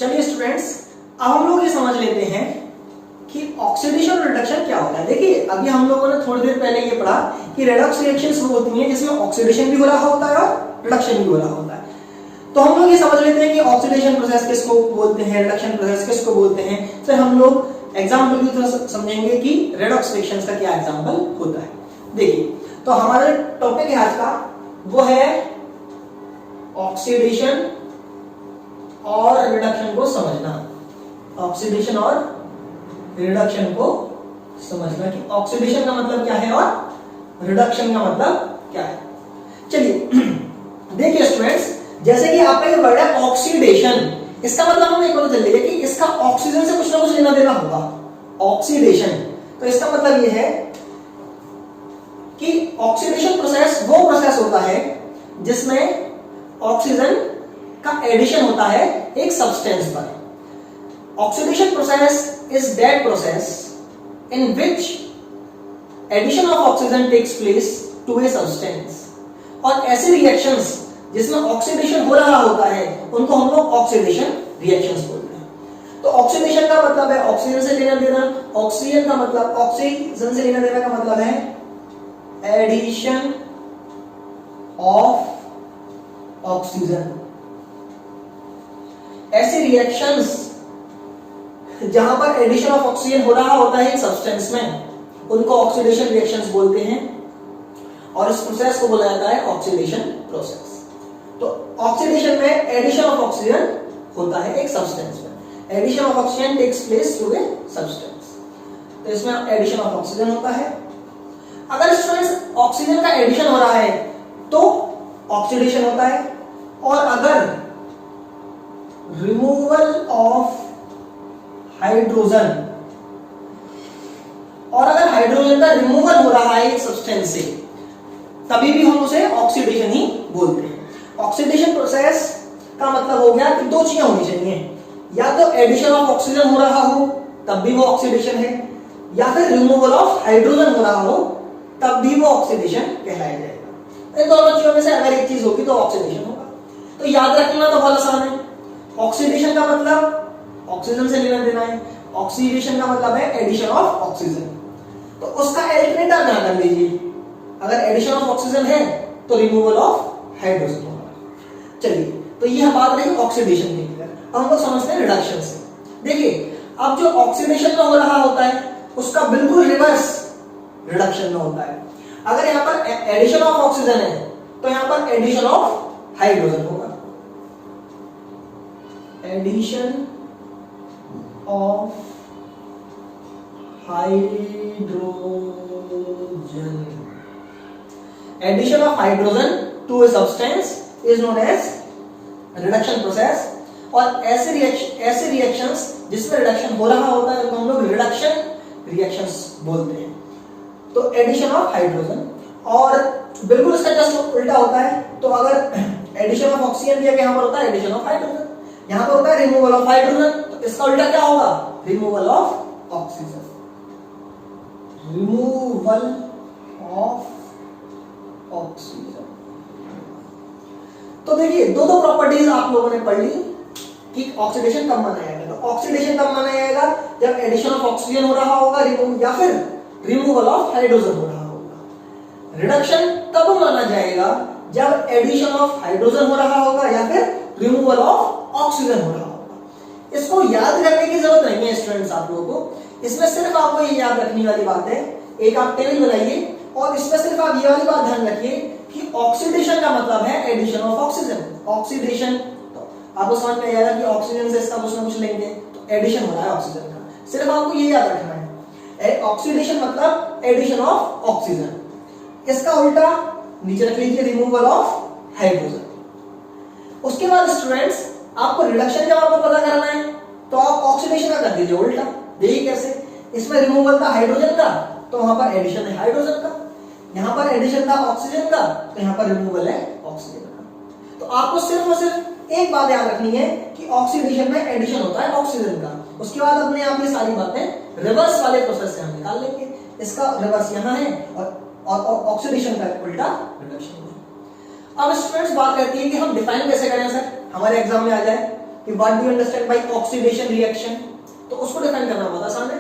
चलिए स्टूडेंट्स, अब हम लोग ये समझ लेते हैं कि ऑक्सीडेशन और रिडक्शन क्या होता है। देखिए अभी हम लोगों ने थोड़ी देर पहले ये पढ़ा कि रेडॉक्स रिएक्शंस वो होती हैं जिसमें ऑक्सीडेशन भी हो रहा होता है और रिडक्शन भी हो रहा होता है। तो हम लोग ये समझ लेते हैं कि ऑक्सीडेशन प्रोसेस किसको बोलते हैं, रिडक्शन प्रोसेस किसको बोलते हैं। फिर हम लोग एग्जांपल के थ्रू समझेंगे कि रेडॉक्स रिएक्शंस का क्या एग्जांपल होता है। देखिए तो हमारा टॉपिक है आज का वो है ऑक्सीडेशन और रिडक्शन को समझना। ऑक्सीडेशन और रिडक्शन को समझना कि ऑक्सीडेशन का मतलब क्या है और रिडक्शन का मतलब क्या है। चलिए देखिए स्टूडेंट्स, जैसे कि आपका ये वर्ड है ऑक्सीडेशन, इसका मतलब हमें एक पता चल गया कि इसका ऑक्सीजन से कुछ ना कुछ लेना देना होगा। ऑक्सीडेशन तो इसका मतलब ये है कि ऑक्सीडेशन प्रोसेस वो प्रोसेस होता है जिसमें ऑक्सीजन का एडिशन होता है एक सब्सटेंस पर। Oxidation process is that process in which addition of oxygen takes place to a substance। और ऐसे रिएक्शंस जिसमें ऑक्सीडेशन हो रहा होता है उनको हम लोग ऑक्सीडेशन रिएक्शंस बोलते हैं। तो ऑक्सीडेशन का मतलब है ऑक्सीजन से लेना देना, ऑक्सीजन का मतलब ऑक्सीजन से लेना देना का मतलब है एडिशन ऑफ ऑक्सीजन। ऐसे रिएक्शंस जहां पर एडिशन ऑफ ऑक्सीजन हो रहा होता है एक सब्सटेंस में उनको ऑक्सीडेशन रिएक्शंस बोलते हैं और इस प्रोसेस को बोला जाता है ऑक्सीडेशन प्रोसेस। तो ऑक्सीडेशन में एडिशन ऑफ ऑक्सीजन होता है एक सब्सटेंस में। Addition of oxygen takes place to a substance, तो इसमें एडिशन ऑफ ऑक्सीजन होता है। अगर स्टूडेंट्स ऑक्सीजन का एडिशन हो रहा है तो ऑक्सीडेशन होता है, और अगर रिमूवल ऑफ हाइड्रोजन, और अगर हाइड्रोजन का रिमूवल हो रहा है एक सब्सटेंस से तभी भी हम उसे ऑक्सीडेशन ही बोलते हैं। ऑक्सीडेशन प्रोसेस का मतलब हो गया कि दो चीजें होनी चाहिए, या तो एडिशन ऑफ ऑक्सीजन हो रहा हो तब भी वो ऑक्सीडेशन है, या फिर रिमूवल ऑफ हाइड्रोजन हो रहा हो तब भी वो ऑक्सीडेशन कहलाया जाएगा। इन दोनों चीजों में से अगर एक चीज होगी तो ऑक्सीडेशन होगा। तो याद रखना तो बहुत आसान है। ऑक्सीडेशन का मतलब ऑक्सीजन से लेना देना है, ऑक्सीडेशन का मतलब है एडिशन ऑफ ऑक्सीजन। तो उसका अल्टरनेटिव क्या कर लीजिए, अगर एडिशन ऑफ ऑक्सीजन है तो रिमूवल ऑफ हाइड्रोजन होगा। चलिए तो यह बात रही ऑक्सीडेशन की। अब हम लोग समझते हैं रिडक्शन से। देखिए अब जो ऑक्सीडेशन में हो रहा होता है उसका बिल्कुल रिवर्स रिडक्शन में होता है। अगर यहां पर एडिशन ऑफ ऑक्सीजन है तो यहां पर एडिशन ऑफ हाइड्रोजन होगा। एडिशन of hydrogen, addition of hydrogen to a substance is known as reduction process। और ऐसे रिएक्शंस जिसमें रिडक्शन हो रहा होता है उनको हम लोग रिडक्शन रिएक्शंस बोलते हैं। तो एडिशन ऑफ हाइड्रोजन, और बिल्कुल इसका जस्ट उल्टा होता है। तो अगर एडिशन ऑफ ऑक्सीजन दिया यहां पर होता है एडिशन ऑफ हाइड्रोजन, यहां पर होता है रिमूवल ऑफ हाइड्रोजन। इसका उल्टा क्या होगा, removal of oxygen. Removal of oxygen. तो देखिए दो प्रॉपर्टीज आप लोगों ने पढ़ ली कि ऑक्सीडेशन कब माना जाएगा। तो ऑक्सीडेशन कब माना जाएगा, जब एडिशन ऑफ ऑक्सीजन हो रहा होगा या फिर रिमूवल ऑफ हाइड्रोजन हो रहा होगा। रिडक्शन तब माना जाएगा जब एडिशन ऑफ हाइड्रोजन हो रहा होगा या फिर रिमूवल ऑफ ऑक्सीजन हो रहा होगा। इसको याद करने की जरूरत नहीं है स्टूडेंट्स आप लोगों को, इसमें सिर्फ आपको ये याद रखने वाली बात है, एक आप टेबल बनाइए और इसमें सिर्फ आप ये वाली बात ध्यान रखिए कि ऑक्सीडेशन का मतलब है एडिशन ऑफ ऑक्सीजन। ऑक्सीडेशन तो आपको समझ में आएगा कि ऑक्सीजन से इसका कुछ ना कुछ लेंगे तो एडिशन हो रहा है ऑक्सीजन का। सिर्फ आपको ये याद रखना है, ऑक्सीडेशन मतलब एडिशन ऑफ ऑक्सीजन। इसका उल्टा नीचे रख लीजिए, रिमूवल ऑफ हाइड्रोजन। उसके बाद स्टूडेंट्स आपको रिडक्शन जब आपको पता करना है तो आप ऑक्सीडेशन का कर दीजिए उल्टा। देखिए कैसे, इसमें रिमूवल था हाइड्रोजन का तो वहां पर एडिशन है हाइड्रोजन का, यहां पर एडिशन था ऑक्सीजन का तो यहां पर रिमूवल है ऑक्सीजन का। तो आपको सिर्फ और सिर्फ एक बात याद रखनी है कि ऑक्सीडेशन में एडिशन होता है ऑक्सीजन का। उसके बाद अपने आप ये सारी बातें रिवर्स वाले प्रोसेस से हम निकाल लेंगे। इसका रिवर्स यहां है और ऑक्सीडेशन का उल्टा रिडक्शन है। अब स्टूडेंट्स बात रहती है कि हम डिफाइन कैसे करें सर, हमारे एग्जाम में आ जाए कि what do you understand by oxidation reaction, तो उसको डिफाइन करना बहुत आसान है।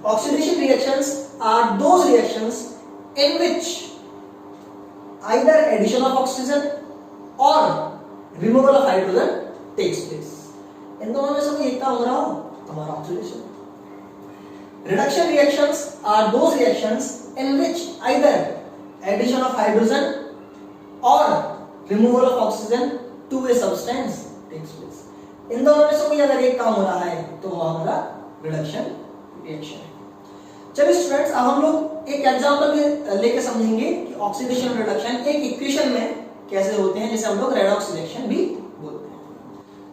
Oxidation reactions are those reactions in which either addition of oxygen और removal of hydrogen takes place. इन दोनों में से कोई एक काम हो रहा हो हमारा oxidation. Reduction reactions are those reactions in which either addition of hydrogen और removal of oxygen to a substance takes place. इन दोनों में से कोई अगर एक काम हो रहा है तो वो हमारा रिडक्शन रिएक्शन है। चलिए स्टूडेंट्स, अब हम लोग एक एग्जांपल लेके समझेंगे कि ऑक्सीडेशन और रिडक्शन एक इक्वेशन में कैसे होते हैं, जिसे हम लोग रेडॉक्स रिएक्शन भी बोलते हैं।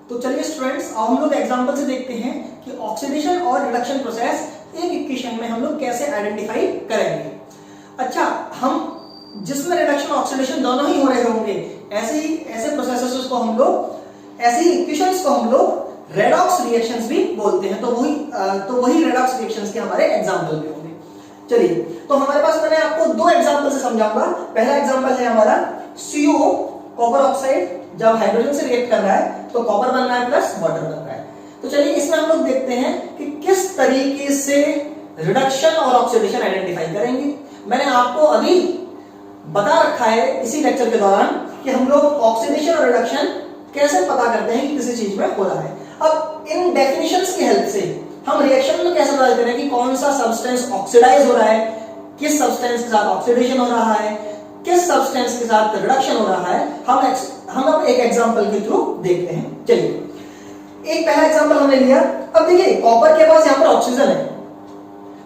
तो चलिए स्टूडेंट्स, अब हम लोग एग्जांपल से देखते हैं कि ऑक्सीडेशन और रिडक्शन प्रोसेस एक इक्वेशन में हम लोग कैसे आइडेंटिफाई करेंगे। अच्छा, हम जिसमें रिडक्शन ऑक्सीडेशन दोनों ही हो रहे होंगे, ऐसे प्रोसेसेस को हम लोग, ऐसी इक्वेशंस को हम लोग रेडॉक्स रिएक्शंस भी बोलते हैं। तो वही रेडॉक्स रिएक्शंस के हमारे एग्जांपल भी होंगे। चलिए, तो हमारे पास मैंने आपको दो एग्जांपल से समझाऊंगा। पहला एग्जांपल है हमारा CO कॉपर ऑक्साइड, जब हाइड्रोजन से रिएक्ट कर रहा है तो कॉपर बन रहा है प्लस वाटर बन रहा है। तो चलिए इसमें हम लोग देखते हैं कि किस तरीके से रिडक्शन और ऑक्सीडेशन आइडेंटिफाई करेंगे। मैंने आपको अभी बता रखा है इसी लेक्चर के दौरान कि हम लोग ऑक्सीडेशन और रिडक्शन कैसे पता करते हैं कि किसी चीज में हो रहा है। अब इन डेफिनेशंस की हेल्प से हम रिएक्शन में कैसे पता करें कि कौन सा सब्सटेंस ऑक्सीडाइज हो रहा है, किस सब्सटेंस के साथ ऑक्सीडेशन हो रहा है, किस सब्सटेंस के साथ रिडक्शन हो रहा है, हम अब एक एग्जांपल के थ्रू देखते हैं। चलिए, एक पहला एग्जांपल हमने लिया। अब देखिए, कॉपर के पास यहां पर ऑक्सीजन है,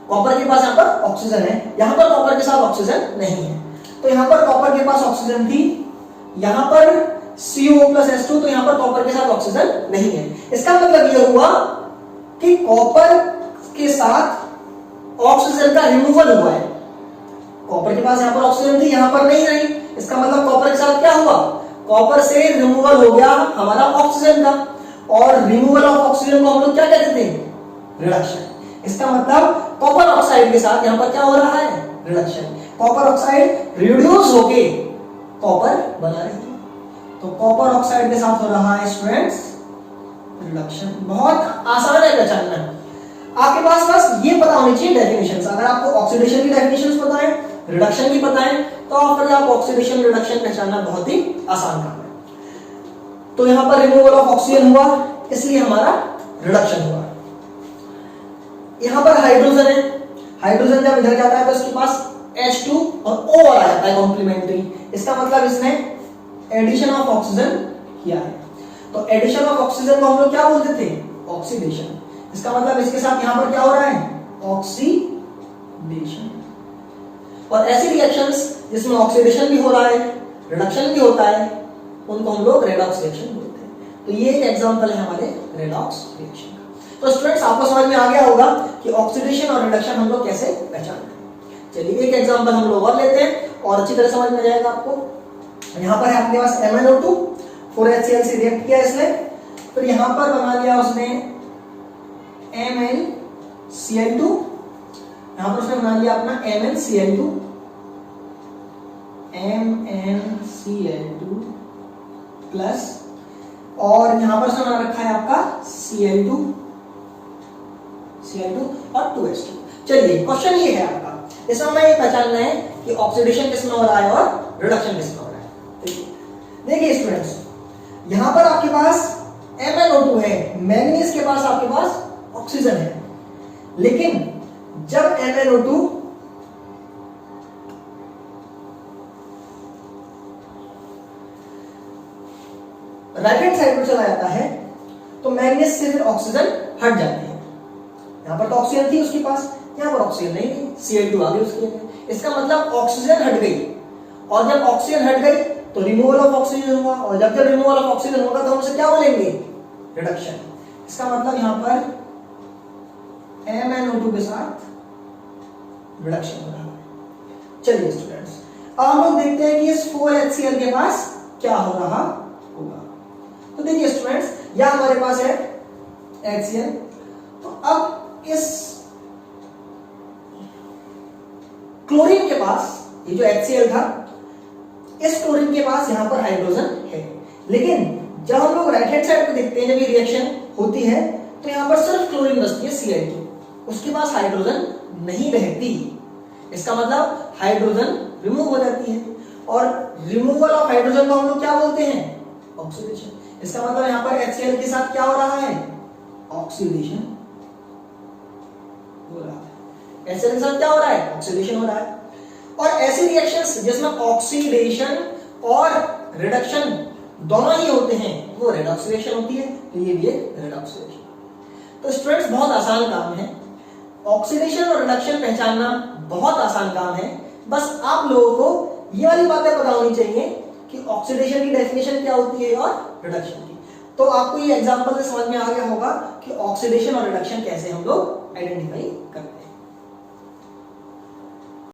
कॉपर के पास यहां पर ऑक्सीजन है, यहां पर कॉपर के साथ ऑक्सीजन नहीं है। तो यहां पर कॉपर के पास ऑक्सीजन थी, यहां पर CO+H2, तो यहां पर कॉपर के साथ ऑक्सीजन नहीं है। इसका मतलब यह हुआ कि कॉपर के साथ ऑक्सीजन का रिमूवल हुआ है। कॉपर के पास यहां पर ऑक्सीजन थी, यहां पर नहीं रही। इसका मतलब कॉपर के साथ क्या हुआ, कॉपर से रिमूवल हो गया हमारा ऑक्सीजन का। और रिमूवल ऑफ ऑक्सीजन को हम लोग क्या कहते थे, रिडक्शन। इसका मतलब कॉपर ऑक्साइड के साथ यहां पर क्या हो रहा है, रिडक्शन। कॉपर ऑक्साइड रिड्यूस होके कॉपर बना रही है, तो कॉपर ऑक्साइड के साथ हो रहा है स्टूडेंट्स रिडक्शन। बहुत आसान है पहचानना। आपके पास बस ये पता होनी चाहिए डेफिनेशंस। अगर आपको ऑक्सीडेशन की डेफिनेशंस पता है, रिडक्शन की पता है, तो फिर आप ऑक्सीडेशन रिडक्शन पहचानना बहुत ही आसान काम है। तो यहां पर रिमूवल ऑफ ऑक्सीजन हुआ, इसलिए हमारा रिडक्शन हुआ। यहां पर हाइड्रोजन है, हाइड्रोजन जब इधर जाता है तो इसके पास H2 और O आ जाता है कॉम्प्लीमेंट्री। इसका मतलब इसने एडिशन ऑफ ऑक्सीजन किया है। तो एडिशन ऑफ ऑक्सीजन को हम लोग क्या बोलते थे, ऑक्सीडेशन। इसका मतलब इसके साथ यहां पर क्या हो रहा है, ऑक्सीडेशन। और ऐसी रिएक्शंस जिसमें ऑक्सीडेशन भी हो रहा है, रिडक्शन भी होता है, उनको हम लोग रेडॉक्स रिएक्शन बोलते हैं। तो ये एक एग्जांपल है हमारे रेडॉक्स रिएक्शन का। तो स्टूडेंट्स, आपको समझ में आ गया होगा कि ऑक्सीडेशन और रिडक्शन हम लोग कैसे पहचानते हैं। चलिए एक एग्जांपल हम लोग और लेते हैं और अच्छी तरह समझ में जाएगा आपको। यहां पर है आपके पास MnO2, 4HCl से रिएक्ट किया इसने, फिर यहां पर बना लिया उसने MnCl2, यहां पर उसने बना लिया अपना MnCl2 प्लस, और यहां पर उसने बना रखा है आपका Cl2 और 2H2। चलिए क्वेश्चन ये है आपका, इसमें हमें ये पहचानना है कि ऑक्सीडेशन किसमें हो रहा है और रिडक्शन किसमें हो रहा है। देखिए स्टूडेंट्स, यहां पर आपके पास MnO2 है, मैंगनीज के पास आपके पास ऑक्सीजन है, लेकिन जब MnO2 राइट हैंड साइड पर चला जाता है तो मैंगनीज से फिर ऑक्सीजन हट जाती है। यहां पर तो ऑक्सीजन थी उसके पास, यहां पर ऑक्सीजन नहीं थी, Cl2 आ गई उसके लिए। इसका मतलब ऑक्सीजन हट गई, और जब ऑक्सीजन हट गई तो रिमूवल ऑफ ऑक्सीजन हुआ, और जब रिमूवल ऑफ ऑक्सीजन होगा तो हम उसे क्या बोलेंगे, रिडक्शन। इसका मतलब यहां पर MnO2 के साथ रिडक्शन हो रहा है। चलिए स्टूडेंट्स, अब हम लोग देखते हैं कि इस 4HCl के पास क्या हो रहा होगा। तो देखिए स्टूडेंट्स, यह हमारे पास है HCl, तो अब इस क्लोरीन के पास, ये जो HCl था, इस क्लोरीन के पास यहां पर हाइड्रोजन है, लेकिन जब हम लोग राइट हैंड साइड पे देखते हैं, जब ये रिएक्शन होती है तो यहाँ पर सिर्फ क्लोरीन बचती है Cl2, उसके पास हाइड्रोजन नहीं रहती। इसका मतलब हाइड्रोजन रिमूव हो जाती है, और रिमूवल ऑफ हाइड्रोजन को हम लोग क्या बोलते हैं? ऑक्सीडेशन। इसका मतलब यहाँ पर HCl के साथ क्या हो रहा है? ऑक्सीडेशन हो रहा है। HCl के साथ क्या हो रहा है? ऑक्सीडेशन हो रहा है। और ऐसी रिएक्शंस जिसमें ऑक्सीडेशन और रिडक्शन दोनों ही होते हैं वो रेड ऑक्सीडेशन होती है, तो ये भी एक रेड ऑक्सीडेशन। तो स्टूडेंट्स बहुत आसान काम है, ऑक्सीडेशन और रिडक्शन पहचानना बहुत आसान काम है। बस आप लोगों को ये वाली बातें पता होनी चाहिए कि ऑक्सीडेशन की डेफिनेशन क्या होती है और रिडक्शन की। तो आपको ये एग्जांपल से समझ में आ गया होगा कि ऑक्सीडेशन और रिडक्शन कैसे हम लोग आइडेंटिफाई करते हैं।